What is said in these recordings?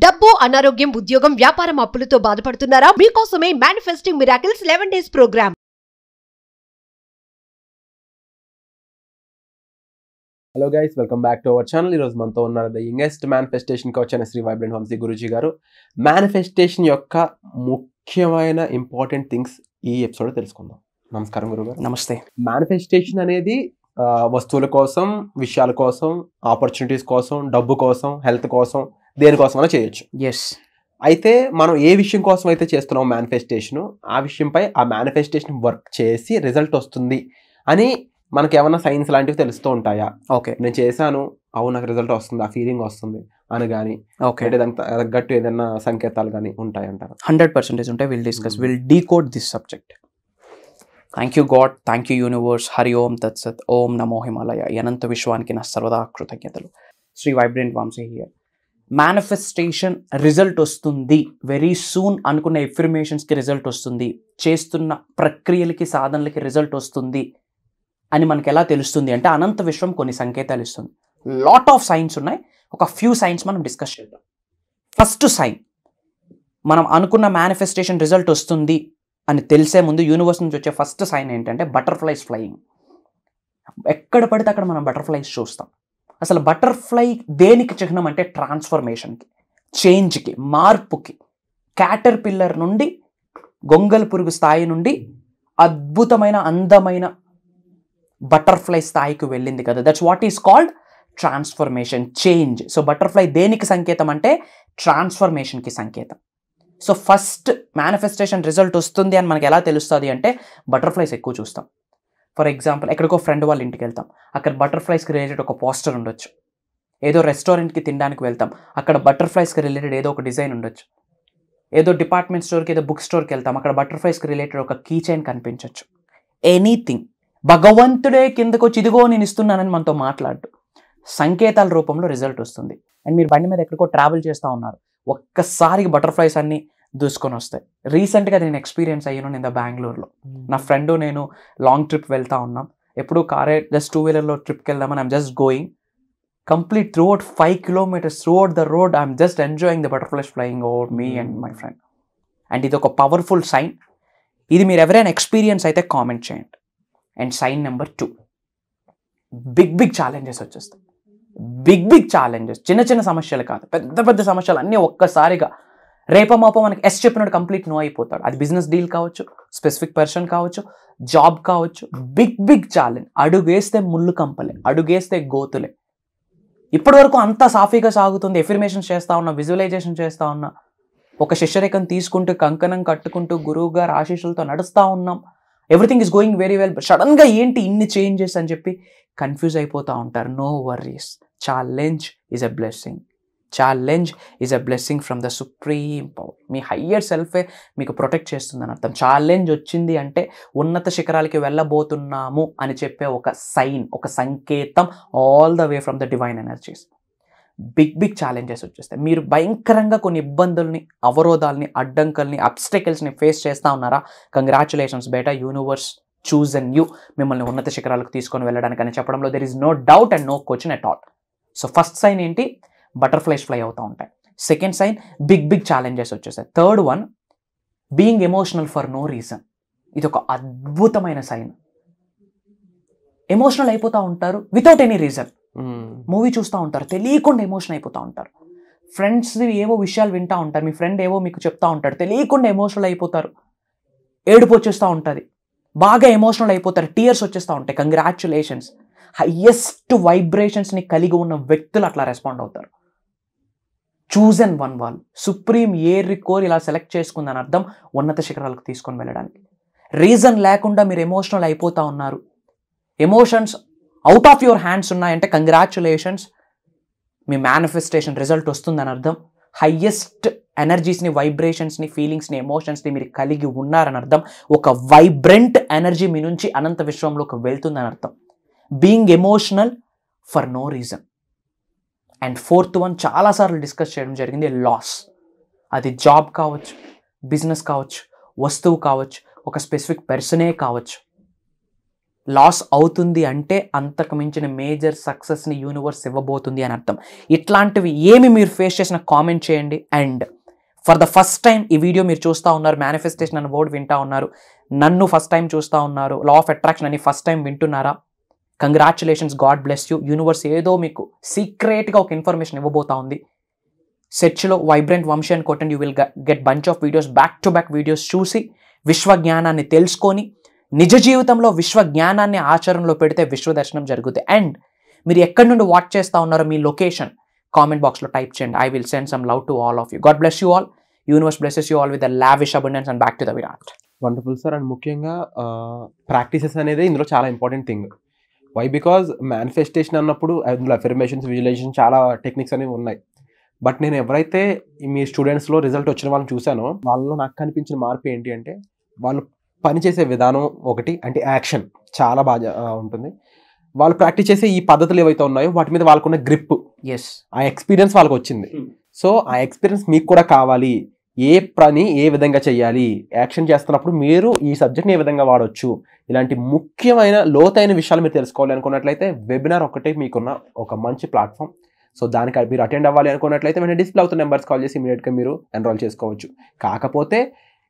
డబ్బు, అనారోగ్యం, ఉద్యోగం, వ్యాపారం, అప్పులతో బాధపడుతున్నారా? మీకోసమే manifesting miracles 11 days programme. Hello guys, welcome back to our channel. ఈరోజు మనతో ఉన్నారు ద యంగెస్ట్ మేనిఫెస్టేషన్ కోచ్ అయిన శ్రీ వైబ్రెంట్ వంశీ గురూజీ గారు. మేనిఫెస్టేషన్ యొక్క ముఖ్యమైన ఇంపార్టెంట్ థింగ్స్ ఈ ఎపిసోడ్ తెలుసుకుందాం. నమస్కారం గురుగారు. నమస్తే. మేనిఫెస్టేషన్ అనేది వస్తువుల కోసం, విషయాల కోసం, ఆపర్చునిటీస్ కోసం, డబ్బు కోసం, హెల్త్ కోసం, దేనికోసమైనా చేయొచ్చు. ఎస్. అయితే మనం ఏ విషయం కోసం అయితే చేస్తున్నాం మేనిఫెస్టేషన్, ఆ విషయంపై ఆ మేనిఫెస్టేషన్ వర్క్ చేసి రిజల్ట్ వస్తుంది అని మనకి ఏమైనా సైన్స్ లాంటివి తెలుస్తూ ఉంటాయా? ఓకే, నేను చేశాను, అవును నాకు రిజల్ట్ వస్తుంది, ఆ ఫీలింగ్ వస్తుంది అని కానీ, ఓకే, అంటే దానికి తగ్గట్టు ఏదైనా సంకేతాలు కానీ ఉంటాయంటారు? 100% ఉంటాయి. Will discuss, will decode this subject. Thank you God, thank you universe. Hari Om తత్సత్. ఓం నమో హిమాలయ. అనంత విశ్వానికి నా సర్వదా కృతజ్ఞతలు. Shri vibrant Vamshi here. Manifestation result వస్తుంది వెరీ సూన్ అనుకున్న ఎఫర్మేషన్స్కి రిజల్ట్ వస్తుంది, చేస్తున్న ప్రక్రియలకి, సాధనలకి రిజల్ట్ వస్తుంది అని మనకి ఎలా తెలుస్తుంది అంటే అనంత విశ్వం కొన్ని సంకేతాలు ఇస్తుంది. లాట్ ఆఫ్ సైన్స్ ఉన్నాయి. ఒక ఫ్యూ సైన్స్ మనం డిస్కస్ చేద్దాం. ఫస్ట్ సైన్, మనం అనుకున్న మేనిఫెస్టేషన్ రిజల్ట్ వస్తుంది అని తెలిసే ముందు యూనివర్స్ నుంచి వచ్చే ఫస్ట్ సైన్ ఏంటంటే బటర్ఫ్లైస్ ఫ్లయింగ్. ఎక్కడ పడితే అక్కడ మనం బటర్ఫ్లైస్ చూస్తాం. అసలు బటర్ఫ్లై దేనికి చిహ్నం అంటే ట్రాన్స్ఫర్మేషన్కి, చేంజ్కి, మార్పుకి. క్యాటర్ పిల్లర్ నుండి గొంగల్ పురుగు స్థాయి నుండి అద్భుతమైన అందమైన బటర్ఫ్లై స్థాయికి వెళ్ళింది కదా. That's what is called transformation, change. So butterfly దేనికి సంకేతం అంటే ట్రాన్స్ఫర్మేషన్కి సంకేతం. సో ఫస్ట్ మేనిఫెస్టేషన్ రిజల్ట్ వస్తుంది అని మనకి ఎలా తెలుస్తుంది అంటే బటర్ఫ్లైస్ ఎక్కువ చూస్తాం. ఫర్ ఎగ్జాంపుల్, ఎక్కడికో ఫ్రెండ్ వాళ్ళ ఇంటికి వెళ్తాం, అక్కడ బటర్ఫ్లైస్కి రిలేటెడ్ ఒక పోస్టర్ ఉండొచ్చు. ఏదో రెస్టారెంట్కి తినడానికి వెళ్తాం, అక్కడ బటర్ఫ్లైస్కి రిలేటెడ్ ఏదో ఒక డిజైన్ ఉండొచ్చు. ఏదో డిపార్ట్మెంట్ స్టోర్కి, ఏదో బుక్ స్టోర్కి వెళ్తాం, అక్కడ బటర్ఫ్లైస్కి రిలేటెడ్ ఒక కీ చైన్ కనిపించవచ్చు. ఎనీథింగ్. భగవంతుడే కిందకు వచ్చి ఇదిగో నేను ఇస్తున్నానని మనతో మాట్లాడు, సంకేతాల రూపంలో రిజల్ట్ వస్తుంది. అండ్ మీరు బండి మీద ఎక్కడికో ట్రావెల్ చేస్తూ ఉన్నారు, ఒక్కసారికి బటర్ఫ్లైస్ అన్నీ దూసుకొని వస్తాయి. రీసెంట్గా నేను ఎక్స్పీరియన్స్ అయ్యాను. నేను బెంగళూరులో నా ఫ్రెండ్ నేను లాంగ్ ట్రిప్ వెళ్తూ ఉన్నాం. ఎప్పుడు కారే జస్ట్ 2-wheelerలో ట్రిప్కి వెళ్దామని I'm just going complete through out 5 kilometers through out the road I'm just enjoying the butterflies flying over me and my friend. And ఇది ఒక పవర్ఫుల్ సైన్. ఇది మీరు ఎవరైనా ఎక్స్పీరియన్స్ అయితే కామెంట్ చేయండి. And sign number 2, big challenges వచ్చేస్తాయి. Big challenges, చిన్న చిన్న సమస్యలు కాదు, పెద్ద పెద్ద సమస్యలు అన్నీ ఒక్కసారిగా రేపమాపో మనకి ఎస్ చెప్పినట్టు కంప్లీట్ నో అయిపోతాడు. అది బిజినెస్ డీల్ కావచ్చు, స్పెసిఫిక్ పర్సన్ కావచ్చు, జాబ్ కావచ్చు. Big challenge. అడుగేస్తే ముళ్ళు కంపలే, అడుగేస్తే గోతులే. ఇప్పటి వరకు అంతా సాఫీగా సాగుతుంది. ఎఫర్మేషన్స్ చేస్తూ ఉన్నా, విజువలైజేషన్ చేస్తూ ఉన్నా, ఒక శిష్యరేఖను తీసుకుంటూ కంకణం కట్టుకుంటూ గురువు గారు ఆశీస్సులతో నడుస్తూ ఉన్నాం. Everything is going very well. సడన్గా ఏంటి ఇన్ని చేంజెస్ అని చెప్పి కన్ఫ్యూజ్ అయిపోతూ ఉంటారు. No worries. Challenge is a blessing. Challenge is a blessing from the supreme power. మీ హయ్యర్ సెల్ఫే మీకు ప్రొటెక్ట్ చేస్తుందని అర్థం. ఛాలెంజ్ వచ్చింది అంటే ఉన్నత శిఖరాలకి వెళ్ళబోతున్నాము అని చెప్పే ఒక సైన్, ఒక సంకేతం, all the way from the divine energies. Big challenges వచ్చేస్తాయి. మీరు భయంకరంగా కొన్ని ఇబ్బందుల్ని, అవరోధాలని, అడ్డంకుల్ని, అబ్స్టెకల్స్ని ఫేస్ చేస్తూ ఉన్నారా? కంగ్రాచులేషన్స్ బేటా, యూనివర్స్ చూజన్ యూ మిమ్మల్ని ఉన్నత శిఖరాలకు తీసుకొని వెళ్ళడానికి అని చెప్పడంలో there is no doubt and no question at all. So first sign ఏంటి? బటర్ఫ్లైస్ ఫ్లై అవుతూ ఉంటాయి. సెకండ్ సైన్, బిగ్ ఛాలెంజెస్ వచ్చేసాయి. Third one, being emotional for no reason. ఇది ఒక అద్భుతమైన సైన్. ఎమోషనల్ అయిపోతూ ఉంటారు వితౌట్ ఎనీ రీజన్. మూవీ చూస్తూ ఉంటారు, తెలియకుండా ఎమోషన్ అయిపోతూ ఉంటారు. ఫ్రెండ్స్ ఏవో విషయాలు వింటూ ఉంటారు, మీ ఫ్రెండ్ ఏవో మీకు చెప్తా ఉంటాడు, తెలియకుండా ఎమోషనల్ అయిపోతారు. ఏడుపు వచ్చేస్తూ ఉంటుంది, బాగా ఎమోషనల్ అయిపోతారు, టీయర్స్ వచ్చేస్తూ ఉంటాయి. కంగ్రాచులేషన్స్. హయ్యెస్ట్ వైబ్రేషన్స్ని కలిగి ఉన్న వ్యక్తులు అట్లా రెస్పాండ్ అవుతారు. చూజన్ వన్ వాళ్ళు, సుప్రీం ఏరి కోర్ ఇలా సెలెక్ట్ చేసుకుందని అర్థం ఉన్నత శిఖరాలకు తీసుకొని వెళ్ళడానికి. రీజన్ లేకుండా మీరు ఎమోషనల్ అయిపోతూ ఉన్నారు, emotions out of your hands ఉన్నాయంటే కంగ్రాచులేషన్స్, మీ మేనిఫెస్టేషన్ రిజల్ట్ వస్తుందని అర్థం. హయ్యెస్ట్ ఎనర్జీస్ని, వైబ్రేషన్స్ని, ఫీలింగ్స్ని, ఎమోషన్స్ని మీరు కలిగి ఉన్నారని అర్థం. ఒక వైబ్రెంట్ ఎనర్జీ మీ నుంచి అనంత విశ్వంలోకి వెళ్తుందని అర్థం. Being emotional for no reason. And fourth one, చాలాసార్లు డిస్కస్ చేయడం జరిగింది, లాస్. అది జాబ్ కావచ్చు, బిజినెస్ కావచ్చు, వస్తువు కావచ్చు, ఒక స్పెసిఫిక్ పర్సనే కావచ్చు. లాస్ అవుతుంది అంటే అంతకు మించిన మేజర్ సక్సెస్ని యూనివర్స్ ఇవ్వబోతుంది అని అర్థం. ఇట్లాంటివి ఏమి మీరు ఫేస్ చేసిన కామెంట్ చేయండి. And for the first time ఈ వీడియో మీరు చూస్తూ ఉన్నారు, మేనిఫెస్టేషన్ అనే వర్డ్ వింటూ ఉన్నారు, నన్ను ఫస్ట్ టైం చూస్తూ ఉన్నారు, లా ఆఫ్ అట్రాక్షన్ అని ఫస్ట్ టైం వింటున్నారా, congratulations, God bless you. Universe ఏదో మీకు సీక్రెట్గా ఒక ఇన్ఫర్మేషన్ ఇవ్వబోతా ఉంది. సెర్చ్లో వైబ్రెంట్ వంశీ అని కొట్టండి, you will get bunch of videos, back to back videos చూసి విశ్వ జ్ఞానాన్ని తెలుసుకొని నిజ జీవితంలో విశ్వ జ్ఞానాన్ని ఆచరణలో పెడితే విశ్వ దర్శనం జరుగుతుంది. అండ్ మీరు ఎక్కడి నుండి వాచ్ చేస్తూ ఉన్నారో మీ లొకేషన్ కామెంట్ బాక్స్లో టైప్ చేయండి. I will send some love to all of you. God bless you all. Universe blesses you all with the lavish abundance and back to the Virat. Wonderful sir. And ముఖ్యంగా practices అనేది ఇందులో చాలా important thing. Why? Because manifestation అన్నప్పుడు అందులో affirmations, visualisation చాలా techniques అనేవి ఉన్నాయి. But నేను ఎవరైతే మీ స్టూడెంట్స్లో రిజల్ట్ వచ్చిన వాళ్ళని చూసానో వాళ్ళలో నాకు కనిపించిన మార్పు ఏంటి అంటే వాళ్ళు పనిచేసే విధానం ఒకటి, అంటే యాక్షన్ చాలా బాగా ఉంటుంది. వాళ్ళు ప్రాక్టీస్ చేసే ఈ పద్ధతులు ఏవైతే ఉన్నాయో వాటి మీద వాళ్ళకున్న గ్రిప్, ఆ ఎక్స్పీరియన్స్ వాళ్ళకి వచ్చింది. సో ఆ ఎక్స్పీరియన్స్ మీకు కూడా కావాలి. ఏ పని ఏ విధంగా చేయాలి, యాక్షన్ చేస్తున్నప్పుడు మీరు ఈ సబ్జెక్ట్ని ఏ విధంగా వాడవచ్చు, ఇలాంటి ముఖ్యమైన లోతైన విషయాలు మీరు తెలుసుకోవాలి అనుకున్నట్లయితే వెబినార్ ఒకటే మీకున్న ఒక మంచి ప్లాట్ఫామ్. సో దానికి మీరు అటెండ్ అవ్వాలి అనుకున్నట్లయితే వెంటనే డిస్ప్లే అవుతున్న నెంబర్స్ కాల్ చేసి ఇమీడియట్గా మీరు ఎన్రోల్ చేసుకోవచ్చు. కాకపోతే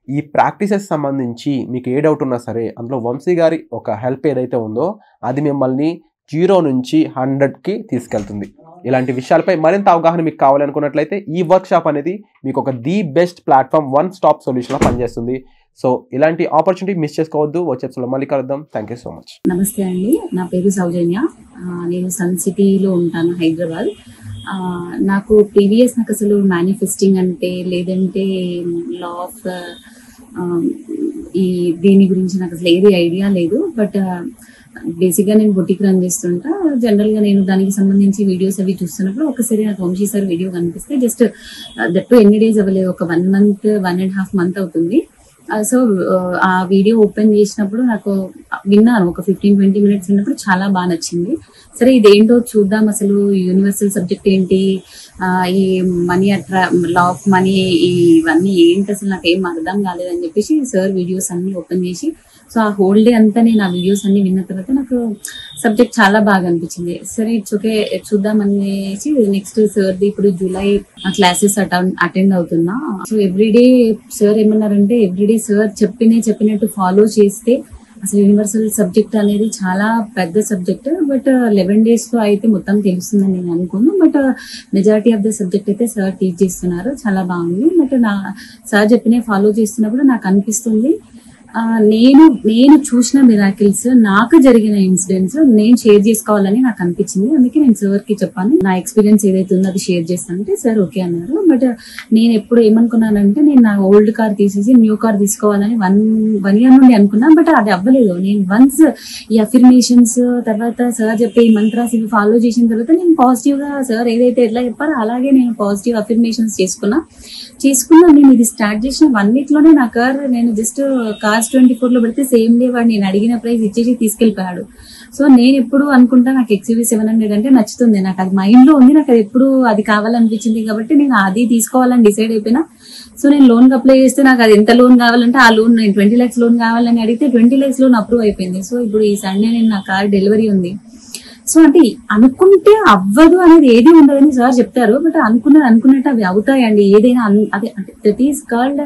ఈ ప్రాక్టీసెస్ సంబంధించి మీకు ఏ డౌట్ ఉన్నా సరే అందులో వంశీ గారి ఒక హెల్ప్ ఏదైతే ఉందో అది మిమ్మల్ని 0 నుంచి 100కి తీసుకెళ్తుంది. ఇలాంటి విషయాలపై మరింత అవగాహన మీకు కావాలి అనుకున్నట్లయితే ఈ వర్క్షాప్ అనేది మీకు ఒక the best platform, one stop సొల్యూషన్లో పనిచేస్తుంది. సో ఇలాంటి ఆపర్చునిటీ మిస్ చేసుకోవద్దు. వచ్చే ఎపిసోడ్లో మళ్ళీ కలుద్దాం. Thank you so much. నమస్తే అండి, నా పేరు సౌజన్య. నేను సన్ సిటీలో ఉంటాను, హైదరాబాద్. నాకు అసలు మేనిఫెస్టింగ్ అంటే లేదంటే లా ఆఫ్ ఈ దీని గురించి నాకు అసలు ఏది ఐడియా లేదు. బట్ బేసిక్గా నేను బొటిక్ రన్ చేస్తుంటా. జనరల్గా నేను దానికి సంబంధించి వీడియోస్ అవి చూస్తున్నప్పుడు ఒకసారి నాకు వంశీ సార్ వీడియో కనిపిస్తే జస్ట్ దట్టు ఎన్ని డేస్ అవ్వలేదు, ఒక 1 month 1.5 month అవుతుంది. సో ఆ వీడియో ఓపెన్ చేసినప్పుడు నాకు విన్నాను, ఒక 15-20 minutes విన్నప్పుడు చాలా బాగా నచ్చింది. సరే ఇదేంటో చూద్దాం, అసలు యూనివర్సల్ సబ్జెక్ట్ ఏంటి, ఈ మనీ లా ఆఫ్ మనీ ఇవన్నీ ఏంటి అసలు నాకు ఏం అర్థం కాలేదని చెప్పేసి సార్ వీడియోస్ అన్ని ఓపెన్ చేసి, సో ఆ హోల్ డే అంతా నేను ఆ వీడియోస్ అన్ని విన్న తర్వాత నాకు సబ్జెక్ట్ చాలా బాగా అనిపించింది. సరే ఇట్స్ ఓకే చూద్దాం అనేసి నెక్స్ట్ సార్ది ఇప్పుడు జూలై క్లాసెస్ అటెండ్ అవుతున్నా. సో ఎవ్రీడే సార్ ఏమన్నారంటే ఎవ్రీడే సార్ చెప్పినట్టు ఫాలో చేస్తే అసలు యూనివర్సల్ సబ్జెక్ట్ అనేది చాలా పెద్ద సబ్జెక్ట్. బట్ 11 days లో అయితే మొత్తం తెలుస్తుందని నేను అనుకోను. But majority of the subject అయితే సార్ టీచ్ చేస్తున్నారు, చాలా బాగుంది. బట్ సార్ చెప్పిన ఫాలో చేస్తున్నప్పుడు నాకు అనిపిస్తుంది నేను చూసిన మిరాకిల్స్, నాకు జరిగిన ఇన్సిడెంట్స్ నేను షేర్ చేసుకోవాలని నాకు అనిపించింది. అందుకే నేను సార్కి చెప్పాను నా ఎక్స్పీరియన్స్ ఏదైతే ఉందో అది షేర్ చేస్తానంటే సార్ ఓకే అన్నారు. బట్ నేను ఎప్పుడు ఏమనుకున్నానంటే నేను నా ఓల్డ్ కార్ తీసేసి న్యూ కార్ తీసుకోవాలని 1 year నుండి అనుకున్నా. బట్ అది అవ్వలేదు. నేను వన్స్ ఈ అఫర్మేషన్స్ తర్వాత సార్ చెప్పే ఈ మంత్రాస్ ఇవి ఫాలో చేసిన తర్వాత నేను పాజిటివ్గా సార్ ఏదైతే ఎట్లా చెప్పారో అలాగే నేను పాజిటివ్ అఫర్మేషన్స్ చేసుకున్నా. నేను ఇది స్టార్ట్ చేసిన 1 week లోనే నా కార్ నేను జస్ట్ కార్స్ 24 పెడితే సేమ్ డే వాడు నేను అడిగిన ప్రైస్ ఇచ్చేసి తీసుకెళ్ళిపోయాడు. సో నేను ఎప్పుడు అనుకుంటా నాకు XUV 700 అంటే నచ్చుతుంది, నాకు అది మైండ్ లో ఉంది, నాకు అది ఎప్పుడు అది కావాలనిపించింది కాబట్టి నేను అది తీసుకోవాలని డిసైడ్ అయిపోయినా. సో నేను లోన్ అప్లై చేస్తే నాకు అది ఎంత లోన్ కావాలంటే ఆ లోన్ నేను 20 lakhs లోన్ కావాలని అడిగితే 20 lakhs లోన్ అప్రూవ్ అయిపోయింది. సో ఇప్పుడు ఈ సండే నేను నా కార్ డెలివరీ ఉంది. సో అంటే అనుకుంటే అవ్వదు అనేది ఏది ఉండదని సార్ చెప్తారు. బట్ అనుకున్నట్టు అవి అవుతాయండి. ఏదైనా అదే అంటే that is called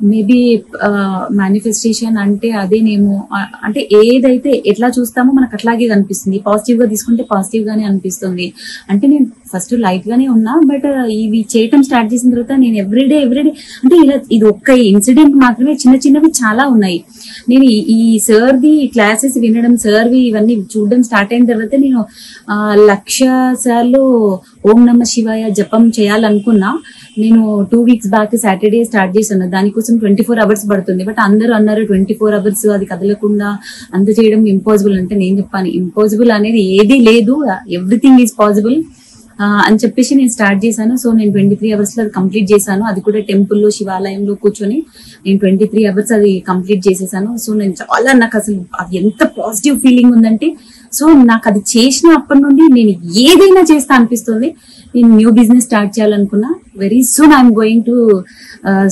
maybe manifestation అంటే అదేనేమో. అంటే ఏదైతే ఎట్లా చూస్తామో మనకు అట్లాగే కనిపిస్తుంది. పాజిటివ్ గా తీసుకుంటే పాజిటివ్ గానే అనిపిస్తుంది. అంటే నేను ఫస్ట్ లైట్ గానే ఉన్నా, బట్ ఇవి చేయటం స్టార్ట్ చేసిన తర్వాత నేను ఎవ్రీడే అంటే ఇలా ఇది ఒక్క ఇన్సిడెంట్ మాత్రమే, చిన్నవి చాలా ఉన్నాయి. నేను ఈ సార్ది క్లాసెస్ వినడం, సార్వి ఇవన్నీ చూడడం స్టార్ట్ అయిన తర్వాత నేను 1,00,000 సార్లు ఓం నమ శివాయ జపం చేయాలనుకున్నా. నేను 2 weeks బ్యాక్ సాటర్డే స్టార్ట్ చేశాను. దానికోసం 24 hours పడుతుంది. బట్ అందరూ అన్నారు 24 hours అది కదలకుండా అంత చేయడం ఇంపాసిబుల్. అంటే నేను చెప్పాను ఇంపాసిబుల్ అనేది ఏదీ లేదు, ఎవ్రీథింగ్ ఈజ్ పాసిబుల్ అని చెప్పేసి నేను స్టార్ట్ చేశాను. సో నేను 23 hours లో అది కంప్లీట్ చేశాను. అది కూడా టెంపుల్లో శివాలయంలో కూర్చొని నేను 23 hours అది కంప్లీట్ చేసేసాను. సో నేను చాలా నాకు అసలు అది ఎంత పాజిటివ్ ఫీలింగ్ ఉందంటే, సో నాకు అది చేసిన అప్పటి నుండి నేను ఏదైనా చేస్తా అనిపిస్తుంది. నేను న్యూ బిజినెస్ స్టార్ట్ చేయాలనుకున్నా. Very soon I'm going to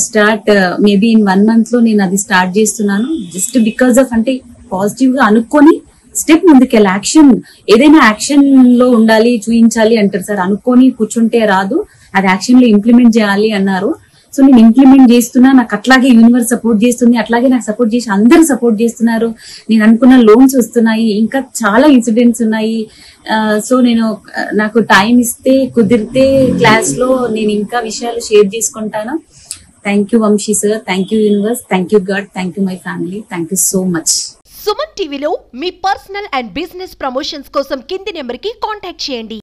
start, maybe in 1 month లో నేను అది స్టార్ట్ చేస్తున్నాను. జస్ట్ బికాస్ ఆఫ్ అంటే పాజిటివ్ గా అనుకొని స్టెప్ ముందుకెళ్ళి యాక్షన్, ఏదైనా యాక్షన్ లో ఉండాలి, చూపించాలి అంటారు సార్. అనుకొని కూర్చుంటే రాదు, అది యాక్షన్ లో ఇంప్లిమెంట్ చేయాలి అన్నారు. సో నేను ఇంప్లిమెంట్ చేస్తున్నా, నాకు అట్లాగే యూనివర్స్ సపోర్ట్ చేస్తుంది, అట్లాగే నాకు సపోర్ట్ చేసి అందరూ సపోర్ట్ చేస్తున్నారు. నేను అనుకున్న లోన్స్ వస్తున్నాయి, ఇంకా చాలా ఇన్సిడెంట్స్ ఉన్నాయి. సో నేను నాకు టైం ఇస్తే కుదిరితే క్లాస్ లో నేను ఇంకా విషయాలు షేర్ చేసుకుంటాను. Thank you Vamshi sir, thank you universe, thank you God, thank you my family, thank you so much. Suman టీవీలో మీ పర్సనల్ అండ్ బిజినెస్ ప్రమోషన్స్ కోసం కింది నెంబర్కి కాంటాక్ట్ చేయండి.